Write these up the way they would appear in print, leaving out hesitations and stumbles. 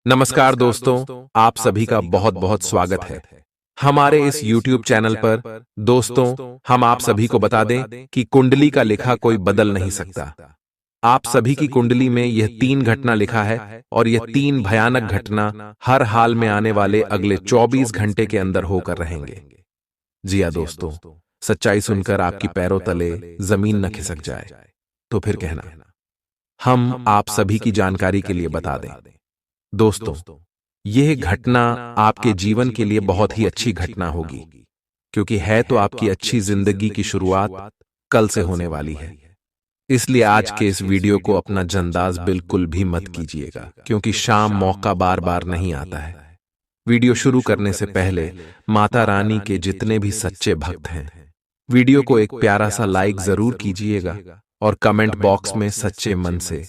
नमस्कार दोस्तों, आप सभी का बहुत बहुत स्वागत है हमारे इस YouTube चैनल पर। दोस्तों, हम आप सभी को बता दें कि कुंडली का लिखा कोई बदल नहीं सकता। आप सभी की कुंडली में यह 3 घटना लिखा है और यह 3 भयानक घटना हर हाल में आने वाले अगले 24 घंटे के अंदर होकर रहेंगे। जी हाँ दोस्तों, सच्चाई सुनकर आपकी पैरों तले जमीन न खिसक जाए तो फिर कहना। हम आप सभी की जानकारी के लिए बता दें दोस्तों, यह घटना आपके जीवन के लिए बहुत ही अच्छी घटना होगी, क्योंकि है तो आपकी अच्छी जिंदगी की शुरुआत कल से होने वाली है। इसलिए आज के इस वीडियो को अपना जंदाज बिल्कुल भी मत कीजिएगा, क्योंकि शाम मौका बार बार नहीं आता है। वीडियो शुरू करने से पहले माता रानी के जितने भी सच्चे भक्त हैं, वीडियो को एक प्यारा सा लाइक जरूर कीजिएगा और कमेंट बॉक्स में सच्चे मन से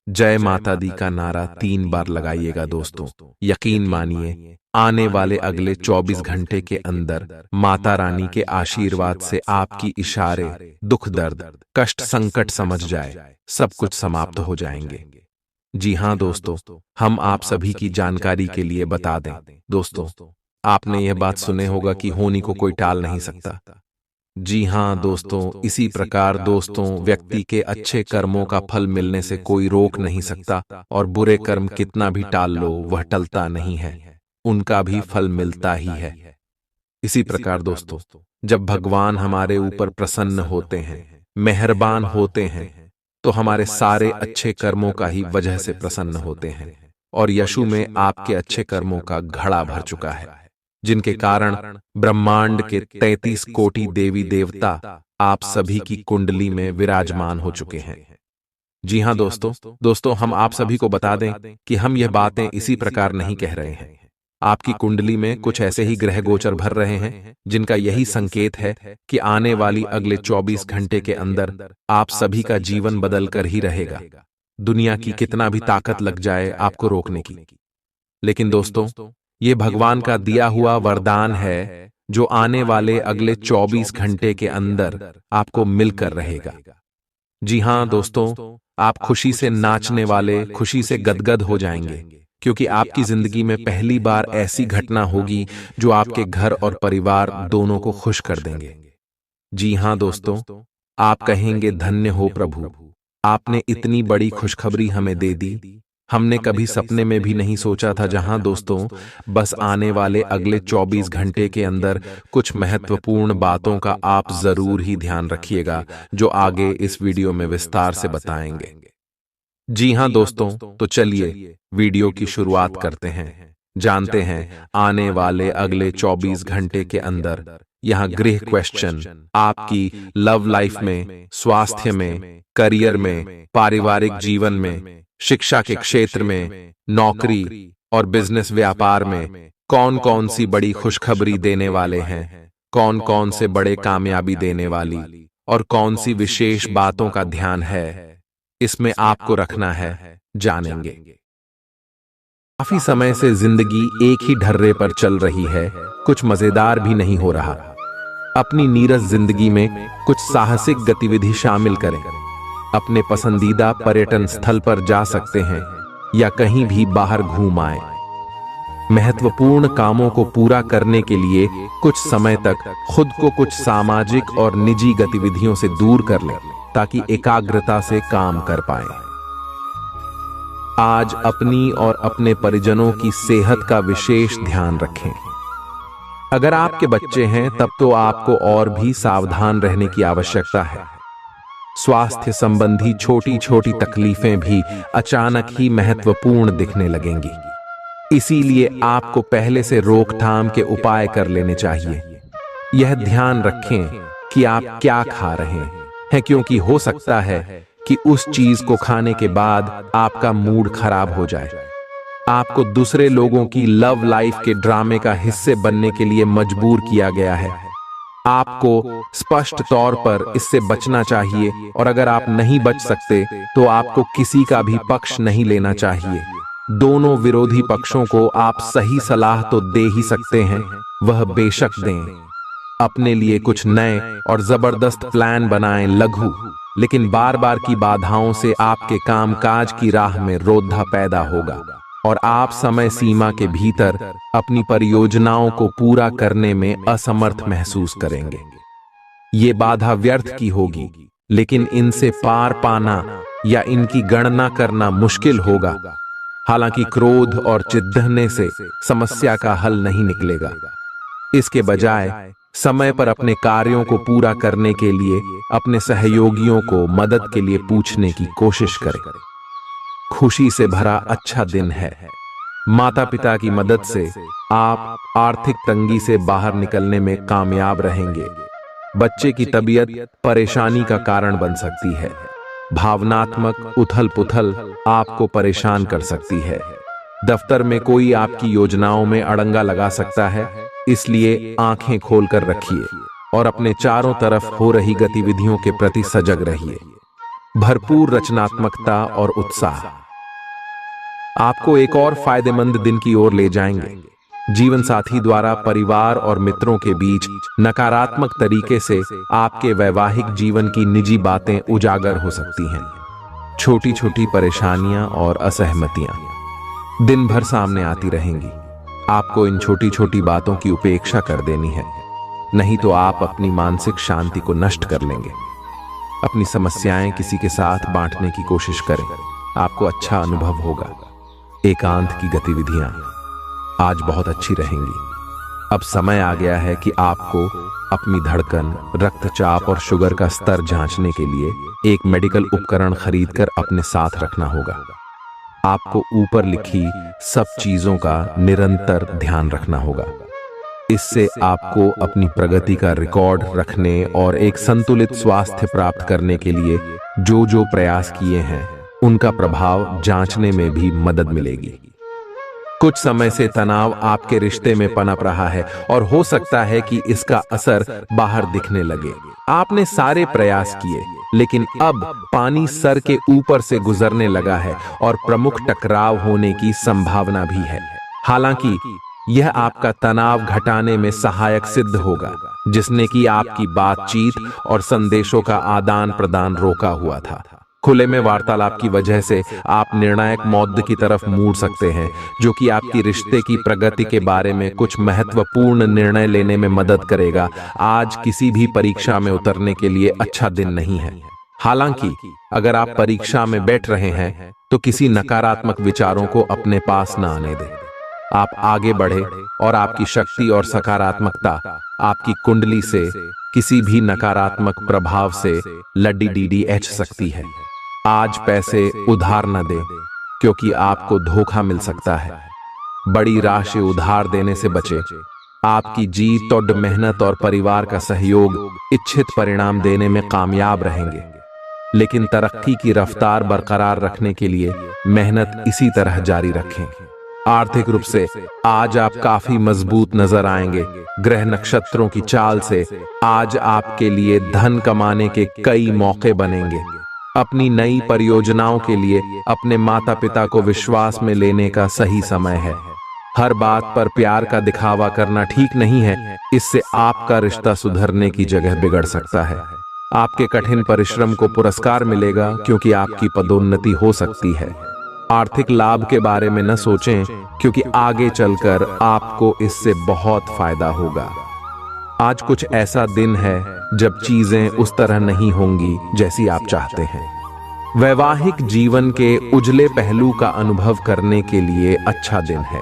जय माता दी का नारा 3 बार लगाइएगा। दोस्तों, यकीन मानिए, आने वाले अगले 24 घंटे के अंदर माता रानी के आशीर्वाद से आपकी इशारे, दुख दर्द, कष्ट संकट समझ जाए, सब कुछ समाप्त हो जाएंगे। जी हाँ दोस्तों, हम आप सभी की जानकारी के लिए बता दें दोस्तों, आपने यह बात सुने होगा कि होनी को कोई टाल नहीं सकता। जी हाँ दोस्तों, इसी प्रकार दोस्तों, व्यक्ति के अच्छे कर्मों का फल मिलने से कोई रोक नहीं सकता और बुरे कर्म कितना भी टाल लो वह टलता नहीं है, उनका भी फल मिलता ही है। इसी प्रकार दोस्तों, जब भगवान हमारे ऊपर प्रसन्न होते हैं, मेहरबान होते हैं, तो हमारे सारे अच्छे कर्मों का ही वजह से प्रसन्न होते हैं और यशु में आपके अच्छे कर्मों का घड़ा भर चुका है, जिनके कारण ब्रह्मांड के 33 कोटि देवी देवता आप सभी की कुंडली में विराजमान हो चुके हैं। जी हाँ दोस्तों, हम आप सभी को बता दें कि हम यह बातें इसी प्रकार नहीं कह रहे हैं। आपकी कुंडली में कुछ ऐसे ही ग्रह गोचर भर रहे हैं जिनका यही संकेत है कि आने वाली अगले 24 घंटे के अंदर आप सभी का जीवन बदल कर ही रहेगा। दुनिया की कितना भी ताकत लग जाए आपको रोकने की, लेकिन दोस्तों, ये भगवान का दिया हुआ वरदान है जो आने वाले अगले 24 घंटे के अंदर आपको मिलकर रहेगा। जी हाँ दोस्तों, आप खुशी से नाचने वाले, खुशी से गदगद हो जाएंगे, क्योंकि आपकी जिंदगी में पहली बार ऐसी घटना होगी जो आपके घर और परिवार दोनों को खुश कर देंगे। जी हाँ दोस्तों, आप कहेंगे धन्य हो प्रभु, आपने इतनी बड़ी खुशखबरी हमें दे दी, हमने कभी सपने में भी नहीं सोचा था। जहां दोस्तों, बस आने वाले अगले 24 घंटे के अंदर कुछ महत्वपूर्ण बातों का आप जरूर ही ध्यान रखिएगा, जो आगे इस वीडियो में विस्तार से बताएंगे। जी हां दोस्तों, तो चलिए वीडियो की शुरुआत करते हैं। जानते हैं आने वाले अगले 24 घंटे के अंदर यहां गृह क्वेश्चन आपकी लव लाइफ में, स्वास्थ्य में, करियर में, पारिवारिक जीवन में, शिक्षा के क्षेत्र में, नौकरी और बिजनेस व्यापार में कौन कौन सी बड़ी खुशखबरी देने वाले हैं, कौन कौन से बड़े कामयाबी देने वाली और कौन सी विशेष बातों का ध्यान है, इसमें आपको रखना है, जानेंगे। काफी समय से जिंदगी एक ही ढर्रे पर चल रही है, कुछ मजेदार भी नहीं हो रहा। अपनी नीरस जिंदगी में कुछ साहसिक गतिविधि शामिल करें। अपने पसंदीदा पर्यटन स्थल पर जा सकते हैं या कहीं भी बाहर घूम आए। महत्वपूर्ण कामों को पूरा करने के लिए कुछ समय तक खुद को कुछ सामाजिक और निजी गतिविधियों से दूर कर लें, ताकि एकाग्रता से काम कर पाएं। आज अपनी और अपने परिजनों की सेहत का विशेष ध्यान रखें। अगर आपके बच्चे हैं तब तो आपको और भी सावधान रहने की आवश्यकता है। स्वास्थ्य संबंधी छोटी छोटी तकलीफें भी अचानक ही महत्वपूर्ण दिखने लगेंगी, इसीलिए आपको पहले से रोकथाम के उपाय कर लेने चाहिए। यह ध्यान रखें कि आप क्या खा रहे हैं, क्योंकि हो सकता है कि उस चीज को खाने के बाद आपका मूड खराब हो जाए। आपको दूसरे लोगों की लव लाइफ के ड्रामे का हिस्से बनने के लिए मजबूर किया गया है। आपको स्पष्ट तौर पर इससे बचना चाहिए, और अगर आप नहीं बच सकते तो आपको किसी का भी पक्ष नहीं लेना चाहिए। दोनों विरोधी पक्षों को आप सही सलाह तो दे ही सकते हैं, वह बेशक दें। अपने लिए कुछ नए और जबरदस्त प्लान बनाएं, लघु लेकिन बार बार की बाधाओं से आपके कामकाज की राह में रोधा पैदा होगा और आप समय सीमा के भीतर अपनी परियोजनाओं को पूरा करने में असमर्थ महसूस करेंगे। ये बाधा व्यर्थ की होगी, लेकिन इनसे पार पाना या इनकी गणना करना मुश्किल होगा। हालांकि क्रोध और चिढ़ने से समस्या का हल नहीं निकलेगा। इसके बजाय समय पर अपने कार्यों को पूरा करने के लिए अपने सहयोगियों को मदद के लिए पूछने की कोशिश करें। खुशी से भरा अच्छा दिन है। माता पिता की मदद से आप आर्थिक तंगी से बाहर निकलने में कामयाब रहेंगे। बच्चे की तबीयत परेशानी का कारण बन सकती है। भावनात्मक उथल पुथल आपको परेशान कर सकती है। दफ्तर में कोई आपकी योजनाओं में अड़ंगा लगा सकता है, इसलिए आंखें खोलकर रखिए और अपने चारों तरफ हो रही गतिविधियों के प्रति सजग रहिए। भरपूर रचनात्मकता और उत्साह आपको एक और फायदेमंद दिन की ओर ले जाएंगे। जीवन साथी द्वारा परिवार और मित्रों के बीच नकारात्मक तरीके से आपके वैवाहिक जीवन की निजी बातें उजागर हो सकती हैं। छोटी छोटी परेशानियां और असहमतियां दिन भर सामने आती रहेंगी। आपको इन छोटी छोटी बातों की उपेक्षा कर देनी है, नहीं तो आप अपनी मानसिक शांति को नष्ट कर लेंगे। अपनी समस्याएं किसी के साथ बांटने की कोशिश करें, आपको अच्छा अनुभव होगा। एकांत की गतिविधियां आज बहुत अच्छी रहेंगी। अब समय आ गया है कि आपको अपनी धड़कन, रक्तचाप और शुगर का स्तर जांचने के लिए एक मेडिकल उपकरण खरीदकर अपने साथ रखना होगा। आपको ऊपर लिखी सब चीजों का निरंतर ध्यान रखना होगा। इससे आपको अपनी प्रगति का रिकॉर्ड रखने और एक संतुलित स्वास्थ्य प्राप्त करने के लिए जो प्रयास किए हैं उनका प्रभाव जांचने में भी मदद मिलेगी। कुछ समय से तनाव आपके रिश्ते में पनप रहा है और हो सकता है कि इसका असर बाहर दिखने लगे। आपने सारे प्रयास किए, लेकिन अब पानी सर के ऊपर से गुजरने लगा है और प्रमुख टकराव होने की संभावना भी है। हालांकि यह आपका तनाव घटाने में सहायक सिद्ध होगा, जिसने कि आपकी बातचीत और संदेशों का आदान प्रदान रोका हुआ था। खुले में वार्तालाप की वजह से आप निर्णायक मौद्द की तरफ मुड़ सकते हैं, जो कि आपकी रिश्ते की प्रगति के बारे में कुछ महत्वपूर्ण निर्णय लेने में मदद करेगा। आज किसी भी परीक्षा में उतरने के लिए अच्छा दिन नहीं है। हालांकि अगर आप परीक्षा में बैठ रहे हैं तो किसी नकारात्मक विचारों को अपने पास न आने दें। आप आगे बढ़े और आपकी शक्ति और सकारात्मकता आपकी कुंडली से किसी भी नकारात्मक प्रभाव से लड़ी सकती है। आज पैसे उधार न दें, क्योंकि आपको धोखा मिल सकता है। बड़ी राशि उधार देने से बचें। आपकी जीत और मेहनत और परिवार का सहयोग इच्छित परिणाम देने में कामयाब रहेंगे, लेकिन तरक्की की रफ्तार बरकरार रखने के लिए मेहनत इसी तरह जारी रखें। आर्थिक रूप से आज आप काफी मजबूत नजर आएंगे। ग्रह नक्षत्रों की चाल से आज आपके लिए धन कमाने के कई मौके बनेंगे। अपनी नई परियोजनाओं के लिए अपने माता पिता को विश्वास में लेने का सही समय है। हर बात पर प्यार का दिखावा करना ठीक नहीं है, इससे आपका रिश्ता सुधरने की जगह बिगड़ सकता है। आपके कठिन परिश्रम को पुरस्कार मिलेगा, क्योंकि आपकी पदोन्नति हो सकती है। आर्थिक लाभ के बारे में न सोचें, क्योंकि आगे चलकर आपको इससे बहुत फायदा होगा। आज कुछ ऐसा दिन है जब चीजें उस तरह नहीं होंगी जैसी आप चाहते हैं। वैवाहिक जीवन के उजले पहलू का अनुभव करने के लिए अच्छा दिन है।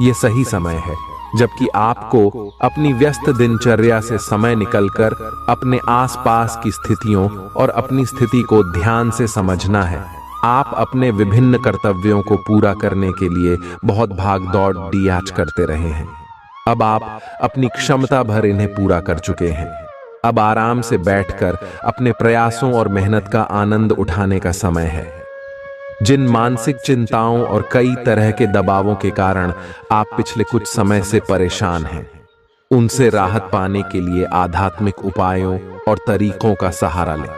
ये सही समय है जबकि आपको अपनी व्यस्त दिनचर्या से समय निकलकर अपने आसपास की स्थितियों और अपनी स्थिति को ध्यान से समझना है। आप अपने विभिन्न कर्तव्यों को पूरा करने के लिए बहुत भाग दौड़ डियाच करते रहे हैं। अब आप अपनी क्षमता भर इन्हें पूरा कर चुके हैं। अब आराम से बैठकर अपने प्रयासों और मेहनत का आनंद उठाने का समय है। जिन मानसिक चिंताओं और कई तरह के दबावों के कारण आप पिछले कुछ समय से परेशान हैं, उनसे राहत पाने के लिए आध्यात्मिक उपायों और तरीकों का सहारा लें।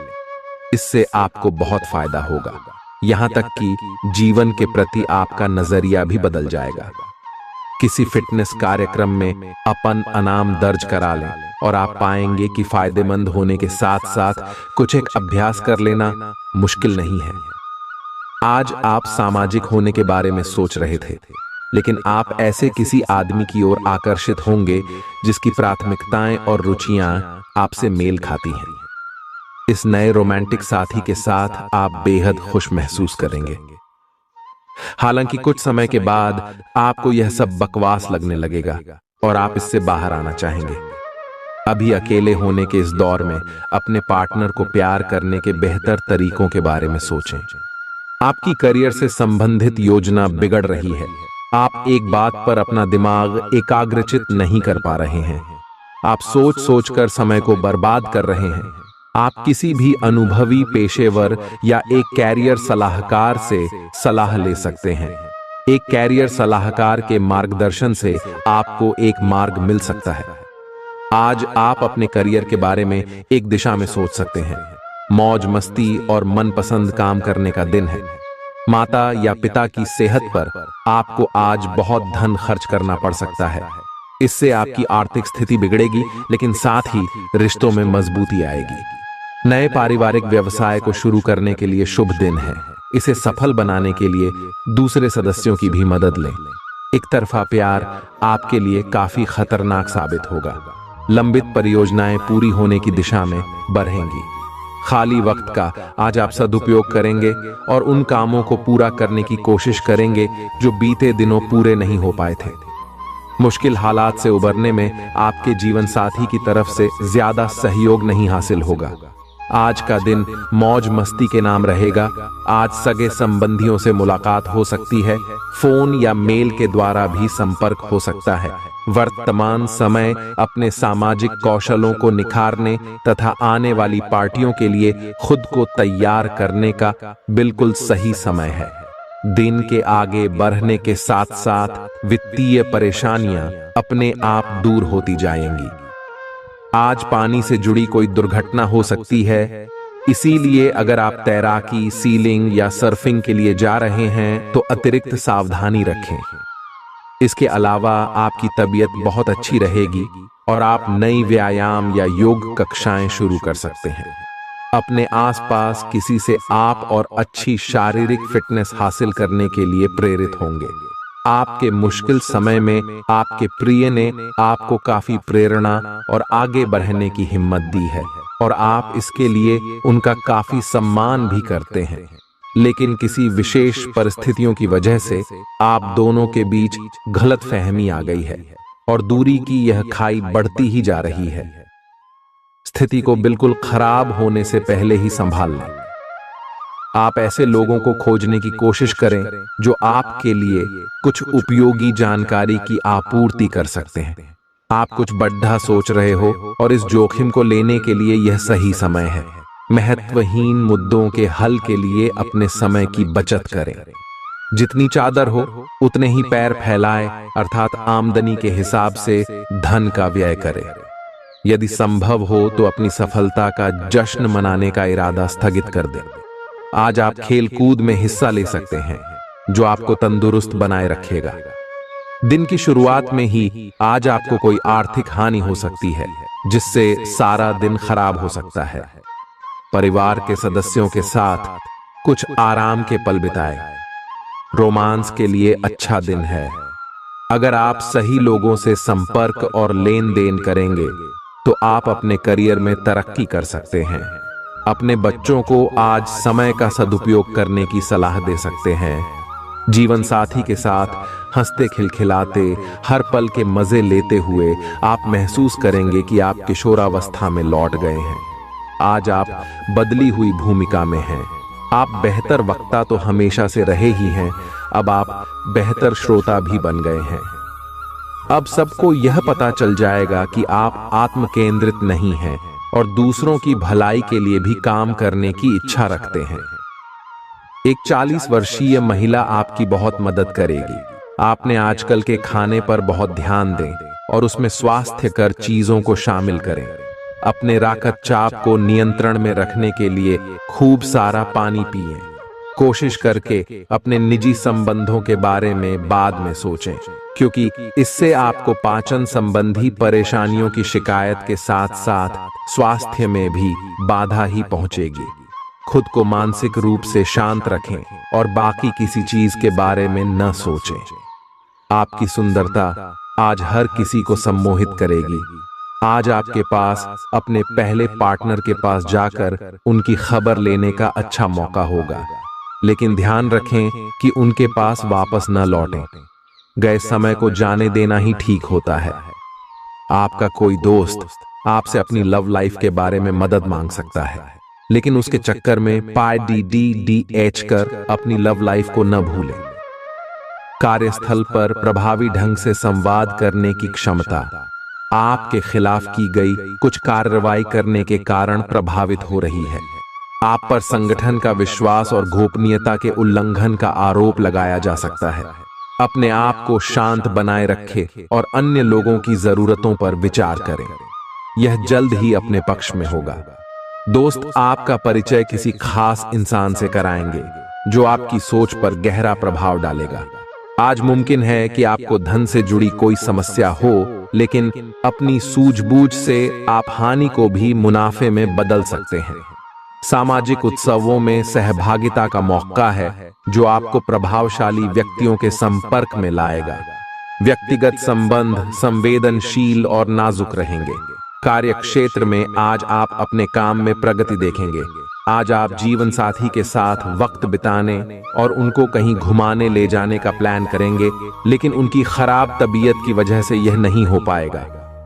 इससे आपको बहुत फायदा होगा। यहां तक कि जीवन के प्रति आपका नजरिया भी बदल जाएगा। किसी फिटनेस कार्यक्रम में अपन इनाम दर्ज करा लें और आप पाएंगे कि फायदेमंद होने के साथ साथ कुछ एक अभ्यास कर लेना मुश्किल नहीं है। आज आप सामाजिक होने के बारे में सोच रहे थे, लेकिन आप ऐसे किसी आदमी की ओर आकर्षित होंगे जिसकी प्राथमिकताएं और रुचियां आपसे मेल खाती हैं। इस नए रोमांटिक साथी के साथ आप बेहद खुश महसूस करेंगे। हालांकि कुछ समय के बाद आपको यह सब बकवास लगने लगेगा और आप इससे बाहर आना चाहेंगे। अभी अकेले होने के इस दौर में अपने पार्टनर को प्यार करने के बेहतर तरीकों के बारे में सोचें। आपकी करियर से संबंधित योजना बिगड़ रही है। आप एक बात पर अपना दिमाग एकाग्रचित नहीं कर पा रहे हैं। आप सोच सोचकर समय को बर्बाद कर रहे हैं। आप किसी भी अनुभवी पेशेवर या एक कैरियर सलाहकार से सलाह ले सकते हैं। एक कैरियर सलाहकार के मार्गदर्शन से आपको एक मार्ग मिल सकता है। आज आप अपने करियर के बारे में एक दिशा में सोच सकते हैं। मौज मस्ती और मनपसंद काम करने का दिन है। माता या पिता की सेहत पर आपको आज बहुत धन खर्च करना पड़ सकता है। इससे आपकी आर्थिक स्थिति बिगड़ेगी, लेकिन साथ ही रिश्तों में मजबूती आएगी। नए पारिवारिक व्यवसाय को शुरू करने के लिए शुभ दिन है। इसे सफल बनाने के लिए दूसरे सदस्यों की भी मदद लें। एक तरफा प्यार आपके लिए काफी खतरनाक साबित होगा। लंबित परियोजनाएं पूरी होने की दिशा में बढ़ेंगी। खाली वक्त का आज आप सदुपयोग करेंगे और उन कामों को पूरा करने की कोशिश करेंगे जो बीते दिनों पूरे नहीं हो पाए थे। मुश्किल हालात से उबरने में आपके जीवन साथी की तरफ से ज्यादा सहयोग नहीं हासिल होगा। आज का दिन मौज मस्ती के नाम रहेगा। आज सगे संबंधियों से मुलाकात हो सकती है। फोन या मेल के द्वारा भी संपर्क हो सकता है। वर्तमान समय अपने सामाजिक कौशलों को निखारने तथा आने वाली पार्टियों के लिए खुद को तैयार करने का बिल्कुल सही समय है। दिन के आगे बढ़ने के साथ साथ वित्तीय परेशानियां अपने आप दूर होती जाएंगी। आज पानी से जुड़ी कोई दुर्घटना हो सकती है, इसीलिए अगर आप तैराकी, सीलिंग या सर्फिंग के लिए जा रहे हैं तो अतिरिक्त सावधानी रखें। इसके अलावा आपकी तबीयत बहुत अच्छी रहेगी और आप नई व्यायाम या योग कक्षाएं शुरू कर सकते हैं। अपने आसपास किसी से आप और अच्छी शारीरिक फिटनेस हासिल करने के लिए प्रेरित होंगे। आपके मुश्किल समय में आपके प्रिय ने आपको काफी प्रेरणा और आगे बढ़ने की हिम्मत दी है और आप इसके लिए उनका काफी सम्मान भी करते हैं। लेकिन किसी विशेष परिस्थितियों की वजह से आप दोनों के बीच गलतफहमी आ गई है और दूरी की यह खाई बढ़ती ही जा रही है। स्थिति को बिल्कुल खराब होने से पहले ही संभाल लें। आप ऐसे लोगों को खोजने की कोशिश करें जो आपके लिए कुछ उपयोगी जानकारी की आपूर्ति कर सकते हैं। आप कुछ बड़ा सोच रहे हो और इस जोखिम को लेने के लिए यह सही समय है। महत्वहीन मुद्दों के हल के लिए अपने समय की बचत करें। जितनी चादर हो उतने ही पैर फैलाएं, अर्थात आमदनी के हिसाब से धन का व्यय करें। यदि संभव हो तो अपनी सफलता का जश्न मनाने का इरादा स्थगित कर दें। आज आप खेल कूद में हिस्सा ले सकते हैं जो आपको तंदुरुस्त बनाए रखेगा। दिन की शुरुआत में ही आज आपको कोई आर्थिक हानि हो सकती है जिससे सारा दिन खराब हो सकता है। परिवार के सदस्यों के साथ कुछ आराम के पल बिताएं। रोमांस के लिए अच्छा दिन है। अगर आप सही लोगों से संपर्क और लेन देन करेंगे तो आप अपने करियर में तरक्की कर सकते हैं। अपने बच्चों को आज समय का सदुपयोग करने की सलाह दे सकते हैं। जीवन साथी के साथ हंसते खिलखिलाते हर पल के मजे लेते हुए आप महसूस करेंगे कि आप किशोरावस्था में लौट गए हैं। आज आप बदली हुई भूमिका में हैं। आप बेहतर वक्ता तो हमेशा से रहे ही हैं, अब आप बेहतर श्रोता भी बन गए हैं। अब सबको यह पता चल जाएगा कि आप आत्म केंद्रित नहीं हैं और दूसरों की भलाई के लिए भी काम करने की इच्छा रखते हैं। एक 40 वर्षीय महिला आपकी बहुत मदद करेगी। आपने आजकल के खाने पर बहुत ध्यान दें और उसमें स्वास्थ्यकर चीजों को शामिल करें। अपने रक्तचाप को नियंत्रण में रखने के लिए खूब सारा पानी पिएं। कोशिश करके अपने निजी संबंधों के बारे में बाद में सोचें, क्योंकि इससे आपको पाचन संबंधी परेशानियों की शिकायत के साथ साथ स्वास्थ्य में भी बाधा ही पहुंचेगी। खुद को मानसिक रूप से शांत रखें और बाकी किसी चीज के बारे में न सोचें। आपकी सुंदरता आज हर किसी को सम्मोहित करेगी। आज आपके पास अपने पहले पार्टनर के पास जाकर उनकी खबर लेने का अच्छा मौका होगा, लेकिन ध्यान रखें कि उनके पास वापस न लौटें। गए समय को जाने देना ही ठीक होता है। आपका कोई दोस्त आपसे अपनी लव लाइफ के बारे में मदद मांग सकता है, लेकिन उसके चक्कर में PDDDH कर अपनी लव लाइफ को न भूलें। कार्यस्थल पर प्रभावी ढंग से संवाद करने की क्षमता आपके खिलाफ की गई कुछ कार्रवाई करने के कारण प्रभावित हो रही है। आप पर संगठन का विश्वास और गोपनीयता के उल्लंघन का आरोप लगाया जा सकता है। अपने आप को शांत बनाए रखें और अन्य लोगों की जरूरतों पर विचार करें। यह जल्द ही अपने पक्ष में होगा। दोस्त आपका परिचय किसी खास इंसान से कराएंगे जो आपकी सोच पर गहरा प्रभाव डालेगा। आज मुमकिन है कि आपको धन से जुड़ी कोई समस्या हो, लेकिन अपनी सूझबूझ से आप हानि को भी मुनाफे में बदल सकते हैं। सामाजिक उत्सवों में सहभागिता का मौका है जो आपको प्रभावशाली व्यक्तियों के संपर्क में लाएगा। व्यक्तिगत संबंध संवेदनशील और नाजुक रहेंगे। कार्य क्षेत्र में आज आप अपने काम में प्रगति देखेंगे। आज आप जीवन साथी के साथ वक्त बिताने और उनको कहीं घुमाने ले जाने का प्लान करेंगे, लेकिन उनकी खराब तबीयत की वजह से यह नहीं हो पाएगा।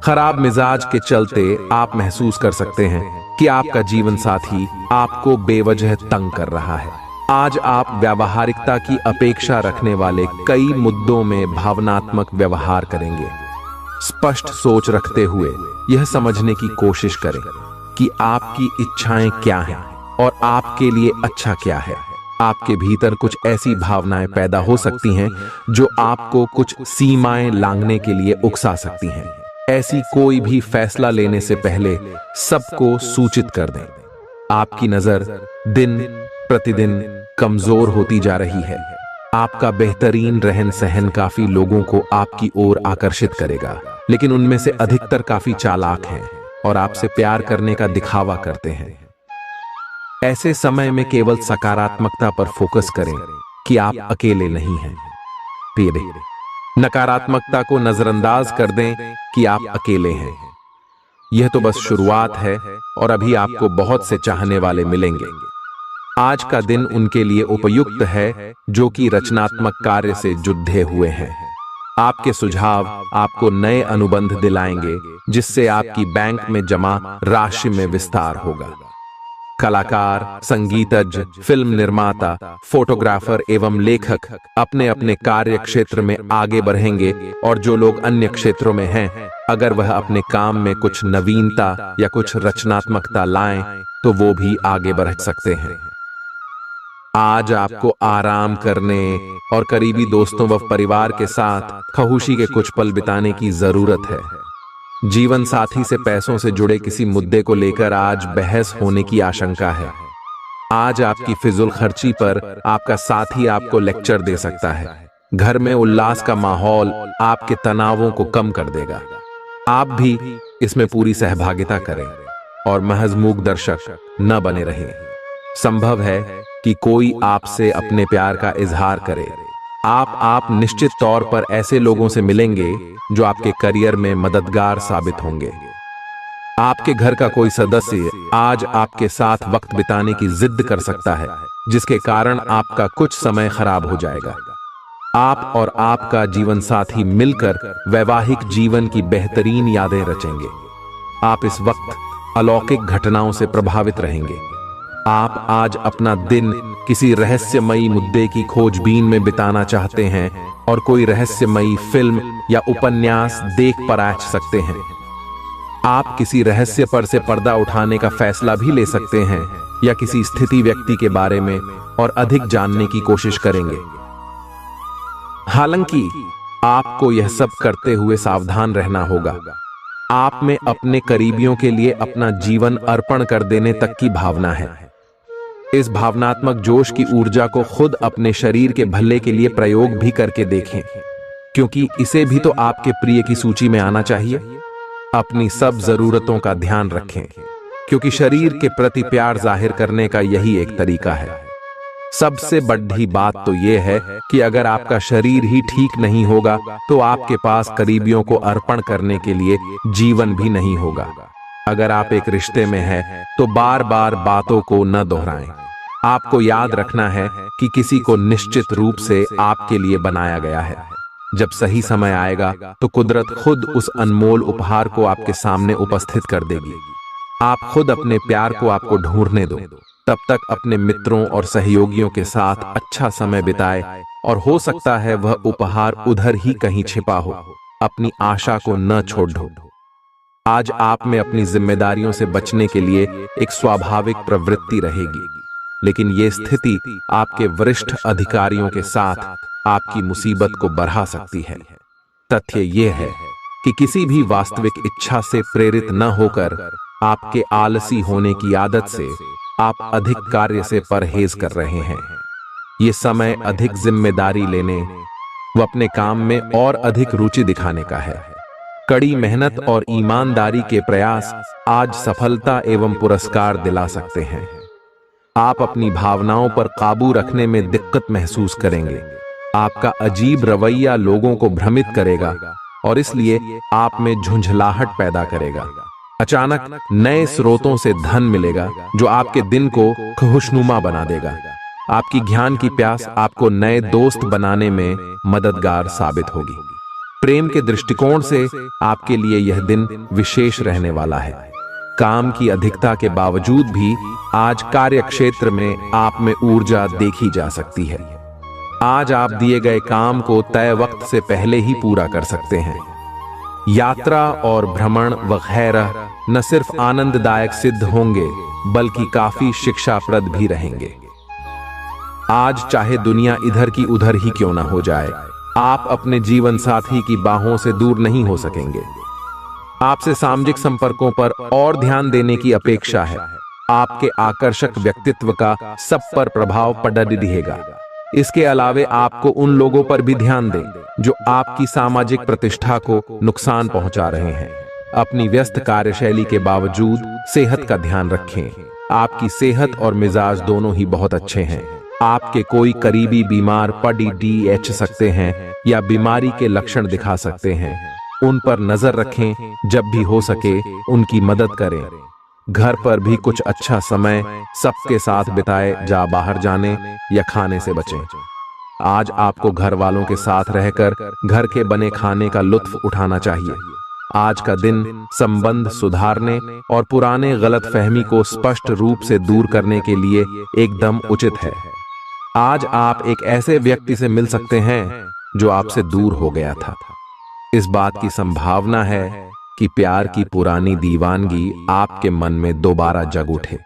खराब मिजाज के चलते आप महसूस कर सकते हैं कि आपका जीवन साथी आपको बेवजह तंग कर रहा है। आज आप व्यावहारिकता की अपेक्षा रखने वाले कई मुद्दों में भावनात्मक व्यवहार करेंगे। स्पष्ट सोच रखते हुए यह समझने की कोशिश करें कि आपकी इच्छाएं क्या हैं और आपके लिए अच्छा क्या है। आपके भीतर कुछ ऐसी भावनाएं पैदा हो सकती हैं जो आपको कुछ सीमाएं लांघने के लिए उकसा सकती हैं। ऐसी कोई भी फैसला लेने से पहले सबको सूचित कर दें। आपकी नजर दिन प्रतिदिन कमजोर होती जा रही है। आपका बेहतरीन रहन सहन काफी लोगों को आपकी ओर आकर्षित करेगा, लेकिन उनमें से अधिकतर काफी चालाक हैं और आपसे प्यार करने का दिखावा करते हैं। ऐसे समय में केवल सकारात्मकता पर फोकस करें कि आप अकेले नहीं हैं। नकारात्मकता को नजरअंदाज कर दें कि आप अकेले हैं। यह तो बस शुरुआत है और अभी आपको बहुत से चाहने वाले मिलेंगे। आज का दिन उनके लिए उपयुक्त है जो कि रचनात्मक कार्य से जुड़े हुए हैं। आपके सुझाव आपको नए अनुबंध दिलाएंगे, जिससे आपकी बैंक में जमा राशि में विस्तार होगा। कलाकार, संगीतज्ञ, फिल्म निर्माता, फोटोग्राफर एवं लेखक अपने अपने कार्य क्षेत्र में आगे बढ़ेंगे, और जो लोग अन्य क्षेत्रों में हैं, अगर वह अपने काम में कुछ नवीनता या कुछ रचनात्मकता लाएं, तो वो भी आगे बढ़ सकते हैं। आज आपको आराम करने और करीबी दोस्तों व परिवार के साथ खुशी के कुछ पल बिताने की जरूरत है। जीवन साथी से पैसों से जुड़े किसी मुद्दे को लेकर आज बहस होने की आशंका है। आज आपकी फिजूल खर्ची पर आपका साथी आपको लेक्चर दे सकता है। घर में उल्लास का माहौल आपके तनावों को कम कर देगा। आप भी इसमें पूरी सहभागिता करें और महज मूक दर्शक न बने रहें। संभव है कि कोई आपसे अपने प्यार का इजहार करे। आप निश्चित तौर पर ऐसे लोगों से मिलेंगे जो आपके करियर में मददगार साबित होंगे। आपके घर का कोई सदस्य आज आपके साथ वक्त बिताने की जिद कर सकता है, जिसके कारण आपका कुछ समय खराब हो जाएगा। आप और आपका जीवन साथी मिलकर वैवाहिक जीवन की बेहतरीन यादें रचेंगे। आप इस वक्त अलौकिक घटनाओं से प्रभावित रहेंगे। आप आज अपना दिन किसी रहस्यमयी मुद्दे की खोजबीन में बिताना चाहते हैं और कोई रहस्यमयी फिल्म या उपन्यास देख पर आ सकते हैं। आप किसी रहस्य पर से पर्दा उठाने का फैसला भी ले सकते हैं या किसी स्थिति व्यक्ति के बारे में और अधिक जानने की कोशिश करेंगे। हालांकि आपको यह सब करते हुए सावधान रहना होगा। आप में अपने करीबियों के लिए अपना जीवन अर्पण कर देने तक की भावना है। इस भावनात्मक जोश की ऊर्जा को खुद अपने शरीर के भले के लिए प्रयोग भी करके देखें, क्योंकि इसे भी तो आपके प्रिय की सूची में आना चाहिए। अपनी सब जरूरतों का ध्यान रखें। क्योंकि शरीर के प्रति प्यार जाहिर करने का यही एक तरीका है। सबसे बड़ी बात तो यह है कि अगर आपका शरीर ही ठीक नहीं होगा तो आपके पास करीबियों को अर्पण करने के लिए जीवन भी नहीं होगा। अगर आप एक रिश्ते में हैं तो बार बार बातों को न दोहराएं। आपको याद रखना है कि किसी को निश्चित रूप से आपके लिए बनाया गया है। जब सही समय आएगा तो कुदरत खुद उस अनमोल उपहार को आपके सामने उपस्थित कर देगी। आप खुद अपने प्यार को आपको ढूंढने दो। तब तक अपने मित्रों और सहयोगियों के साथ अच्छा समय बिताए और हो सकता है वह उपहार उधर ही कहीं छिपा हो। अपनी आशा को न छोड़ दो। आज आप में अपनी जिम्मेदारियों से बचने के लिए एक स्वाभाविक प्रवृत्ति रहेगी, लेकिन यह स्थिति आपके वरिष्ठ अधिकारियों के साथ आपकी मुसीबत को बढ़ा सकती है। तथ्य यह है कि किसी भी वास्तविक इच्छा से प्रेरित न होकर आपके आलसी होने की आदत से आप अधिक कार्य से परहेज कर रहे हैं। ये समय अधिक जिम्मेदारी लेने व अपने काम में और अधिक रुचि दिखाने का है। कड़ी मेहनत और ईमानदारी के प्रयास आज सफलता एवं पुरस्कार दिला सकते हैं। आप अपनी भावनाओं पर काबू रखने में दिक्कत महसूस करेंगे। आपका अजीब रवैया लोगों को भ्रमित करेगा और इसलिए आप में झुंझलाहट पैदा करेगा। अचानक नए स्रोतों से धन मिलेगा जो आपके दिन को खुशनुमा बना देगा। आपकी ज्ञान की प्यास आपको नए दोस्त बनाने में मददगार साबित होगी। प्रेम के दृष्टिकोण से आपके लिए यह दिन विशेष रहने वाला है। काम की अधिकता के बावजूद भी आज कार्य क्षेत्र में आप में ऊर्जा देखी जा सकती है। आज आप दिए गए काम को तय वक्त से पहले ही पूरा कर सकते हैं। यात्रा और भ्रमण वगैरह न सिर्फ आनंददायक सिद्ध होंगे बल्कि काफी शिक्षाप्रद भी रहेंगे। आज चाहे दुनिया इधर की उधर ही क्यों ना हो जाए, आप अपने जीवन साथी की बाहों से दूर नहीं हो सकेंगे। आपसे सामाजिक संपर्कों पर और ध्यान देने की अपेक्षा है। आपके आकर्षक व्यक्तित्व का सब पर प्रभाव पड़ रहेगा। इसके अलावे आपको उन लोगों पर भी ध्यान दें जो आपकी सामाजिक प्रतिष्ठा को नुकसान पहुंचा रहे हैं। अपनी व्यस्त कार्यशैली के बावजूद सेहत का ध्यान रखें। आपकी सेहत और मिजाज दोनों ही बहुत अच्छे हैं। आपके कोई करीबी बीमार पड़ सकते हैं या बीमारी के लक्षण दिखा सकते हैं। उन पर नजर रखें। जब भी हो सके उनकी मदद करें। घर पर भी कुछ अच्छा समय सबके साथ बिताए। जा बाहर जाने या खाने से बचें। आज आपको घर वालों के साथ रहकर घर के बने खाने का लुत्फ उठाना चाहिए। आज का दिन संबंध सुधारने और पुराने गलतफहमी को स्पष्ट रूप से दूर करने के लिए एकदम उचित है। आज आप एक ऐसे व्यक्ति से मिल सकते हैं जो आपसे दूर हो गया था। इस बात की संभावना है कि प्यार की पुरानी दीवानगी आपके मन में दोबारा जग उठे।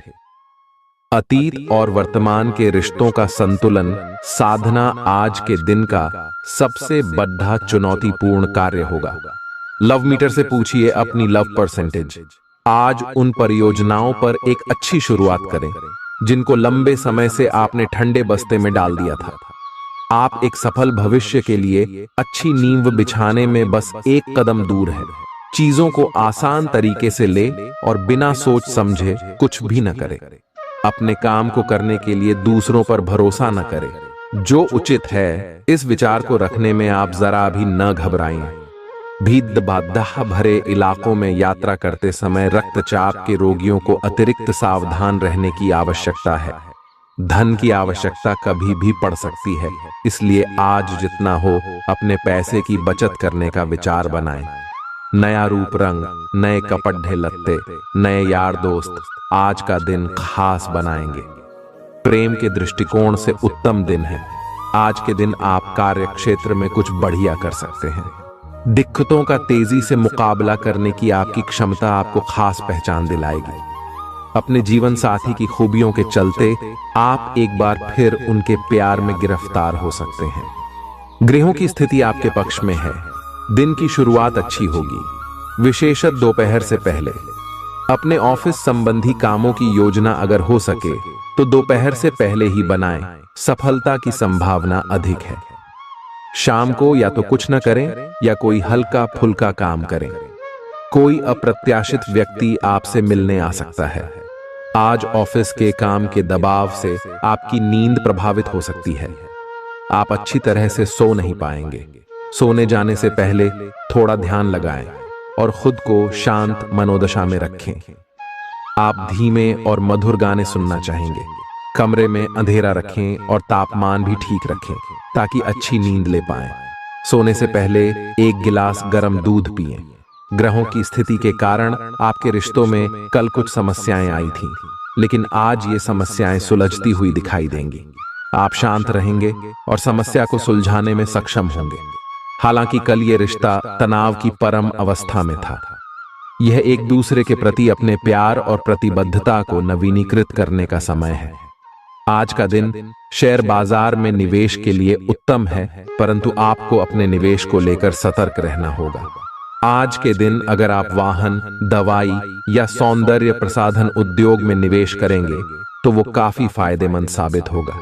अतीत और वर्तमान के रिश्तों का संतुलन साधना आज के दिन का सबसे बड़ा चुनौतीपूर्ण कार्य होगा। लव मीटर से पूछिए अपनी लव परसेंटेज। आज उन परियोजनाओं पर एक अच्छी शुरुआत करें जिनको लंबे समय से आपने ठंडे बस्ते में डाल दिया था। आप एक सफल भविष्य के लिए अच्छी नींव बिछाने में बस एक कदम दूर है। चीजों को आसान तरीके से ले और बिना सोच समझे कुछ भी न करें। अपने काम को करने के लिए दूसरों पर भरोसा न करें। जो उचित है इस विचार को रखने में आप जरा भी न घबराएं। भीड़ बाधा भरे इलाकों में यात्रा करते समय रक्तचाप के रोगियों को अतिरिक्त सावधान रहने की आवश्यकता है। धन की आवश्यकता कभी भी पड़ सकती है, इसलिए आज जितना हो अपने पैसे की बचत करने का विचार बनाएं। नया रूप रंग, नए कपड़े लत्ते, नए यार दोस्त आज का दिन खास बनाएंगे। प्रेम के दृष्टिकोण से उत्तम दिन है। आज के दिन आप कार्य क्षेत्र में कुछ बढ़िया कर सकते हैं। दिक्कतों का तेजी से मुकाबला करने की आपकी क्षमता आपको खास पहचान दिलाएगी। अपने जीवन साथी की खूबियों के चलते आप एक बार फिर उनके प्यार में गिरफ्तार हो सकते हैं। ग्रहों की स्थिति आपके पक्ष में है। दिन की शुरुआत अच्छी होगी, विशेषत दोपहर से पहले। अपने ऑफिस संबंधी कामों की योजना अगर हो सके तो दोपहर से पहले ही बनाएं। सफलता की संभावना अधिक है। शाम को या तो कुछ न करें या कोई हल्का फुल्का काम करें। कोई अप्रत्याशित व्यक्ति आपसे मिलने आ सकता है। आज ऑफिस के काम के दबाव से आपकी नींद प्रभावित हो सकती है। आप अच्छी तरह से सो नहीं पाएंगे। सोने जाने से पहले थोड़ा ध्यान लगाएं और खुद को शांत मनोदशा में रखें। आप धीमे और मधुर गाने सुनना चाहेंगे। कमरे में अंधेरा रखें और तापमान भी ठीक रखें ताकि अच्छी नींद ले पाएं। सोने से पहले 1 गिलास गर्म दूध पिएं। ग्रहों की स्थिति के कारण आपके रिश्तों में कल कुछ समस्याएं आई थीं, लेकिन आज ये समस्याएं सुलझती हुई दिखाई देंगी। आप शांत रहेंगे और समस्या को सुलझाने में सक्षम होंगे। हालांकि कल ये रिश्ता तनाव की परम अवस्था में था। यह एक दूसरे के प्रति अपने प्यार और प्रतिबद्धता को नवीनीकृत करने का समय है। आज का दिन शेयर बाजार में निवेश के लिए उत्तम है, परंतु आपको अपने निवेश को लेकर सतर्क रहना होगा। आज के दिन अगर आप वाहन, दवाई या सौंदर्य प्रसाधन उद्योग में निवेश करेंगे तो वो काफी फायदेमंद साबित होगा।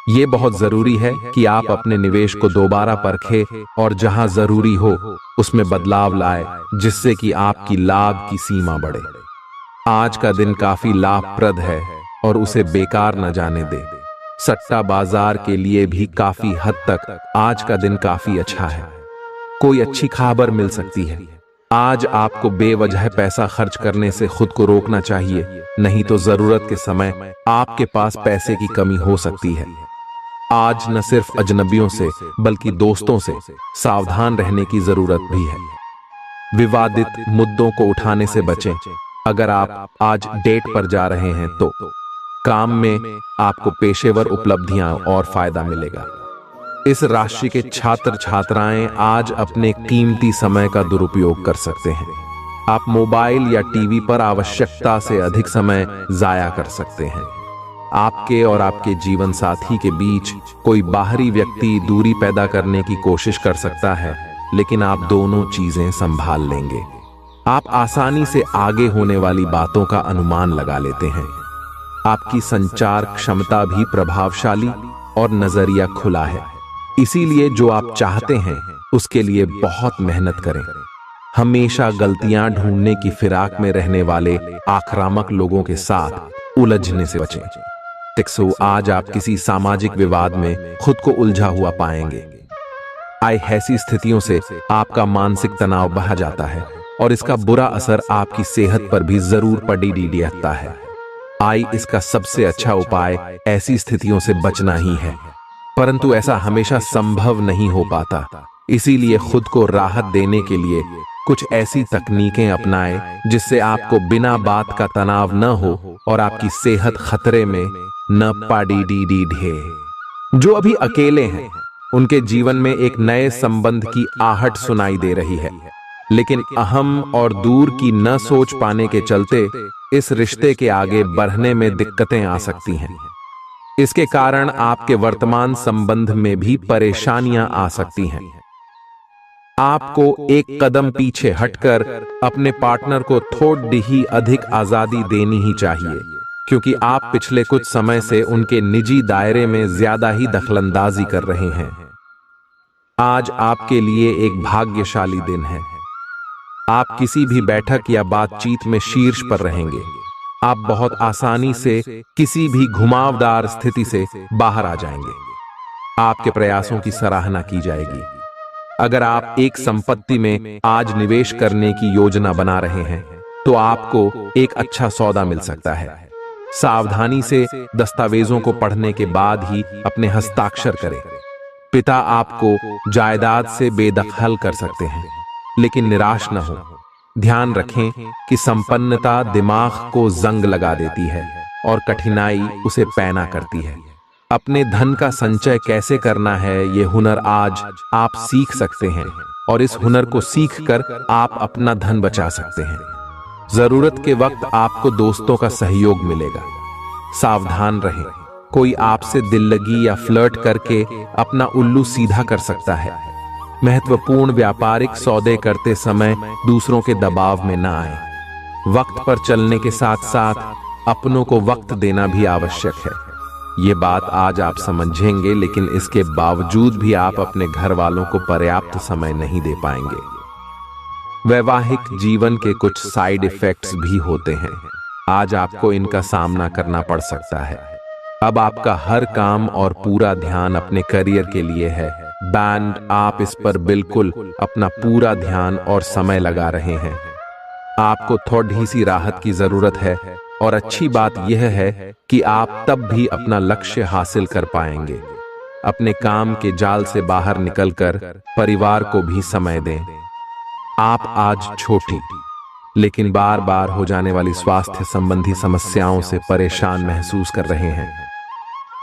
ये बहुत जरूरी है कि आप अपने निवेश को दोबारा परखें और जहां जरूरी हो उसमें बदलाव लाए, जिससे कि आपकी लाभ की सीमा बढ़े। आज का दिन काफी लाभप्रद है और उसे बेकार न जाने दें। सट्टा बाजार के लिए भी काफी हद तक आज का दिन काफी अच्छा है। कोई अच्छी खबर मिल सकती है। आज आपको बेवजह पैसा खर्च करने से खुद को रोकना चाहिए, नहीं तो जरूरत के समय आपके पास पैसे की कमी हो सकती है। आज न सिर्फ अजनबियों से बल्कि दोस्तों से सावधान रहने की जरूरत भी है। विवादित मुद्दों को उठाने से बचें। अगर आप आज डेट पर जा रहे हैं तो काम में आपको पेशेवर उपलब्धियां और फायदा मिलेगा। इस राशि के छात्र छात्राएं आज अपने कीमती समय का दुरुपयोग कर सकते हैं। आप मोबाइल या टीवी पर आवश्यकता से अधिक समय जाया कर सकते हैं। आपके और आपके जीवन साथी के बीच कोई बाहरी व्यक्ति दूरी पैदा करने की कोशिश कर सकता है, लेकिन आप दोनों चीजें संभाल लेंगे। आप आसानी से आगे होने वाली बातों का अनुमान लगा लेते हैं। आपकी संचार क्षमता भी प्रभावशाली और नजरिया खुला है, इसीलिए जो आप चाहते हैं उसके लिए बहुत मेहनत करें। हमेशा गलतियां ढूंढने की फिराक में रहने वाले आक्रामक लोगों के साथ उलझने से बचें। टिक्सो, आज आप किसी सामाजिक विवाद में खुद को उलझा हुआ पाएंगे। ऐसी स्थितियों से आपका मानसिक तनाव बढ़ जाता है और इसका बुरा असर आपकी सेहत पर भी जरूर पड़ता है। इसका सबसे अच्छा उपाय ऐसी स्थितियों से बचना ही है, परंतु ऐसा हमेशा संभव नहीं हो पाता। इसीलिए खुद को राहत देने के लिए कुछ ऐसी तकनीकें अपनाएं जिससे आपको बिना बात का तनाव न हो और आपकी सेहत खतरे में न पड़े। जो अभी अकेले हैं उनके जीवन में एक नए संबंध की आहट सुनाई दे रही है, लेकिन अहम और दूर की न सोच पाने के चलते इस रिश्ते के आगे बढ़ने में दिक्कतें आ सकती हैं। इसके कारण आपके वर्तमान संबंध में भी परेशानियां आ सकती हैं। आपको एक कदम पीछे हटकर अपने पार्टनर को थोड़ी ही अधिक आजादी देनी ही चाहिए, क्योंकि आप पिछले कुछ समय से उनके निजी दायरे में ज्यादा ही दखलंदाजी कर रहे हैं। आज आपके लिए एक भाग्यशाली दिन है। आप किसी भी बैठक या बातचीत में शीर्ष पर रहेंगे। आप बहुत आसानी से किसी भी घुमावदार स्थिति से बाहर आ जाएंगे। आपके प्रयासों की सराहना की जाएगी। अगर आप एक संपत्ति में आज निवेश करने की योजना बना रहे हैं तो आपको एक अच्छा सौदा मिल सकता है। सावधानी से दस्तावेजों को पढ़ने के बाद ही अपने हस्ताक्षर करें। पिता आपको जायदाद से बेदखल कर सकते हैं, लेकिन निराश न हो। ध्यान रखें कि संपन्नता दिमाग को जंग लगा देती है और कठिनाई उसे पैना करती है। अपने धन का संचय कैसे करना है ये हुनर आज आप सीख सकते हैं और इस हुनर को सीखकर आप अपना धन बचा सकते हैं। जरूरत के वक्त आपको दोस्तों का सहयोग मिलेगा। सावधान रहें, कोई आपसे दिल लगी या फ्लर्ट करके अपना उल्लू सीधा कर सकता है। महत्वपूर्ण व्यापारिक सौदे करते समय दूसरों के दबाव में न आए। वक्त पर चलने के साथ साथ अपनों को वक्त देना भी आवश्यक है। ये बात आज आप समझेंगे, लेकिन इसके बावजूद भी आप अपने घर वालों को पर्याप्त समय नहीं दे पाएंगे। वैवाहिक जीवन के कुछ साइड इफेक्ट्स भी होते हैं। आज आपको इनका सामना करना पड़ सकता है। अब आपका हर काम और पूरा ध्यान अपने करियर के लिए है। बैंड, आप इस पर बिल्कुल अपना पूरा ध्यान और समय लगा रहे हैं। आपको थोड़ी सी राहत की जरूरत है और अच्छी बात यह है कि आप तब भी अपना लक्ष्य हासिल कर पाएंगे। अपने काम के जाल से बाहर निकलकर परिवार को भी समय दें। आप आज छोटी लेकिन बार बार हो जाने वाली स्वास्थ्य संबंधी समस्याओं से परेशान महसूस कर रहे हैं।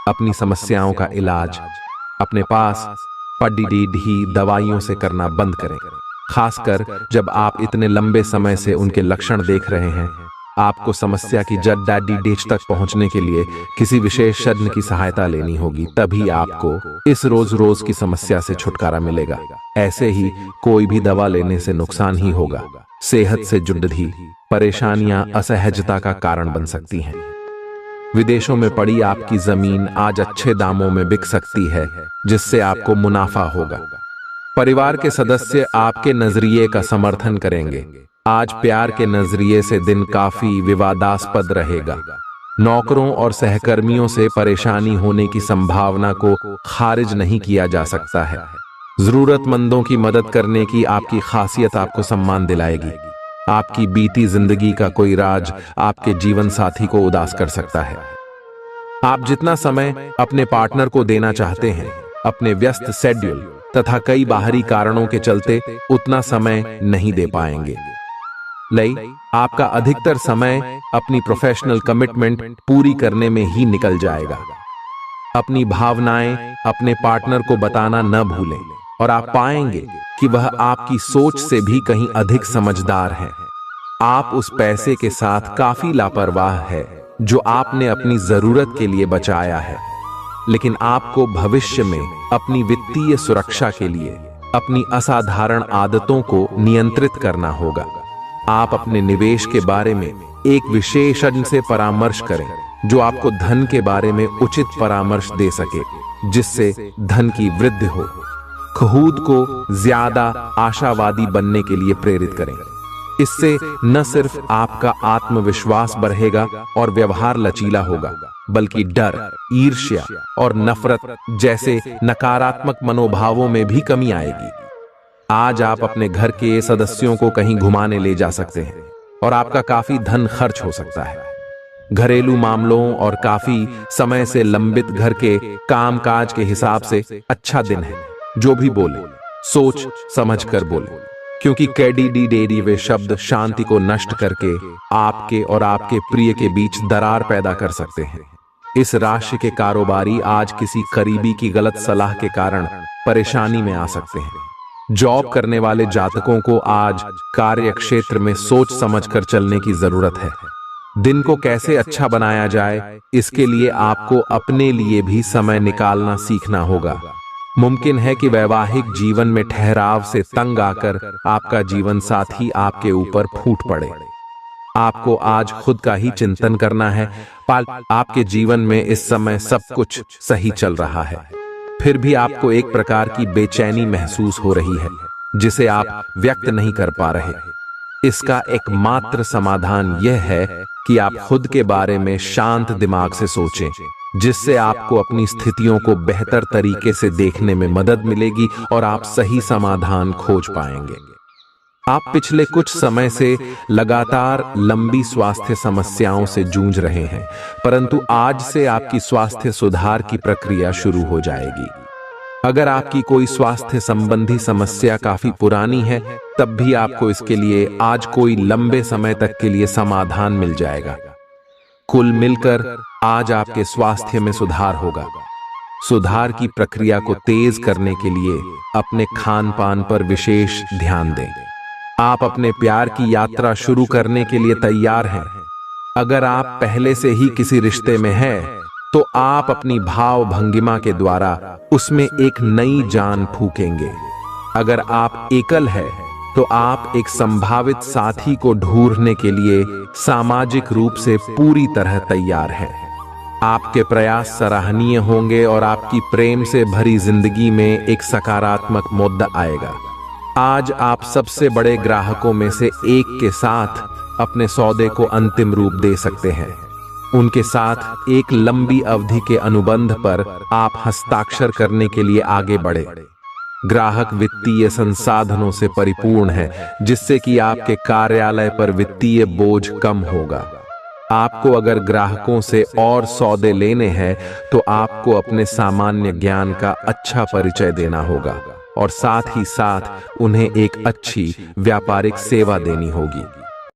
अपनी समस्याओं का इलाज अपने पास पड़ी दवाइयों से करना बंद करें, खासकर जब आप इतने लंबे समय से उनके लक्षण देख रहे हैं। आपको समस्या की जड़ डैडी तक पहुंचने के लिए किसी विशेषज्ञ की सहायता लेनी होगी, तभी आपको इस रोज रोज की समस्या से छुटकारा मिलेगा। ऐसे ही कोई भी दवा लेने से नुकसान ही होगा। सेहत से जुड़ी परेशानियां असहजता का कारण बन सकती हैं। विदेशों में पड़ी आपकी जमीन आज अच्छे दामों में बिक सकती है, जिससे आपको मुनाफा होगा। परिवार के सदस्य आपके नजरिए का समर्थन करेंगे। आज प्यार के नजरिए से दिन काफी विवादास्पद रहेगा। नौकरों और सहकर्मियों से परेशानी होने की संभावना को खारिज नहीं किया जा सकता है। जरूरतमंदों की मदद करने की आपकी खासियत आपको सम्मान दिलाएगी। आपकी बीती जिंदगी का कोई राज आपके जीवन साथी को उदास कर सकता है। आप जितना समय अपने पार्टनर को देना चाहते हैं, अपने व्यस्त शेड्यूल तथा कई बाहरी कारणों के चलते उतना समय नहीं दे पाएंगे। आपका अधिकतर समय अपनी प्रोफेशनल कमिटमेंट पूरी करने में ही निकल जाएगा। अपनी भावनाएं अपने पार्टनर को बताना न भूलें और आप पाएंगे कि वह आपकी सोच से भी कहीं अधिक समझदार है। आप उस पैसे के साथ काफी लापरवाह है जो आपने अपनी जरूरत के लिए बचाया है, लेकिन आपको भविष्य में अपनी वित्तीय सुरक्षा के लिए अपनी असाधारण आदतों को नियंत्रित करना होगा। आप अपने निवेश के बारे में एक विशेषज्ञ से परामर्श करें जो आपको धन के बारे में उचित परामर्श दे सके, जिससे धन की वृद्धि हो। खुद को ज्यादा आशावादी बनने के लिए प्रेरित करें। इससे न सिर्फ आपका आत्मविश्वास बढ़ेगा और व्यवहार लचीला होगा, बल्कि डर, ईर्ष्या और नफरत जैसे नकारात्मक मनोभावों में भी कमी आएगी। आज आप अपने घर के सदस्यों को कहीं घुमाने ले जा सकते हैं और आपका काफी धन खर्च हो सकता है। घरेलू मामलों और काफी समय से लंबित घर के कामकाज के हिसाब से अच्छा दिन है। जो भी बोले सोच समझ कर बोले, क्योंकि कैडी वे शब्द शांति को नष्ट करके आपके और आपके प्रिय के बीच दरार पैदा कर सकते हैं। इस राशि के कारोबारी आज किसी करीबी की गलत सलाह के कारण परेशानी में आ सकते हैं। जॉब करने वाले जातकों को आज कार्य क्षेत्र में सोच समझकर चलने की जरूरत है। दिन को कैसे अच्छा बनाया जाए, इसके लिए आपको अपने लिए भी समय निकालना सीखना होगा। मुमकिन है कि वैवाहिक जीवन में ठहराव से तंग आकर आपका जीवन साथी आपके ऊपर फूट पड़े। आपको आज खुद का ही चिंतन करना है। आपके जीवन में इस समय सब कुछ सही चल रहा है, फिर भी आपको एक प्रकार की बेचैनी महसूस हो रही है जिसे आप व्यक्त नहीं कर पा रहे। इसका एकमात्र समाधान यह है कि आप खुद के बारे में शांत दिमाग से सोचें, जिससे आपको अपनी स्थितियों को बेहतर तरीके से देखने में मदद मिलेगी और आप सही समाधान खोज पाएंगे। आप पिछले कुछ समय से लगातार लंबी स्वास्थ्य समस्याओं से जूझ रहे हैं, परंतु आज से आपकी स्वास्थ्य सुधार की प्रक्रिया शुरू हो जाएगी। अगर आपकी कोई स्वास्थ्य संबंधी समस्या काफी पुरानी है, तब भी आपको इसके लिए आज कोई लंबे समय तक के लिए समाधान मिल जाएगा। कुल मिलकर आज आपके स्वास्थ्य में सुधार होगा। सुधार की प्रक्रिया को तेज करने के लिए अपने खान पान पर विशेष ध्यान दें। आप अपने प्यार की यात्रा शुरू करने के लिए तैयार हैं। अगर आप पहले से ही किसी रिश्ते में हैं, तो आप अपनी भाव भंगिमा के द्वारा उसमें एक नई जान फूकेंगे। अगर आप एकल हैं, तो आप एक संभावित साथी को ढूंढने के लिए सामाजिक रूप से पूरी तरह तैयार हैं। आपके प्रयास सराहनीय होंगे और आपकी प्रेम से भरी जिंदगी में एक सकारात्मक मुद्दा आएगा। आज आप सबसे बड़े ग्राहकों में से एक के साथ अपने सौदे को अंतिम रूप दे सकते हैं। उनके साथ एक लंबी अवधि के अनुबंध पर आप हस्ताक्षर करने के लिए आगे बढ़े। ग्राहक वित्तीय संसाधनों से परिपूर्ण है, जिससे कि आपके कार्यालय पर वित्तीय बोझ कम होगा। आपको अगर ग्राहकों से और सौदे लेने हैं तो आपको अपने सामान्य ज्ञान का अच्छा परिचय देना होगा और साथ ही साथ उन्हें एक अच्छी व्यापारिक सेवा देनी होगी।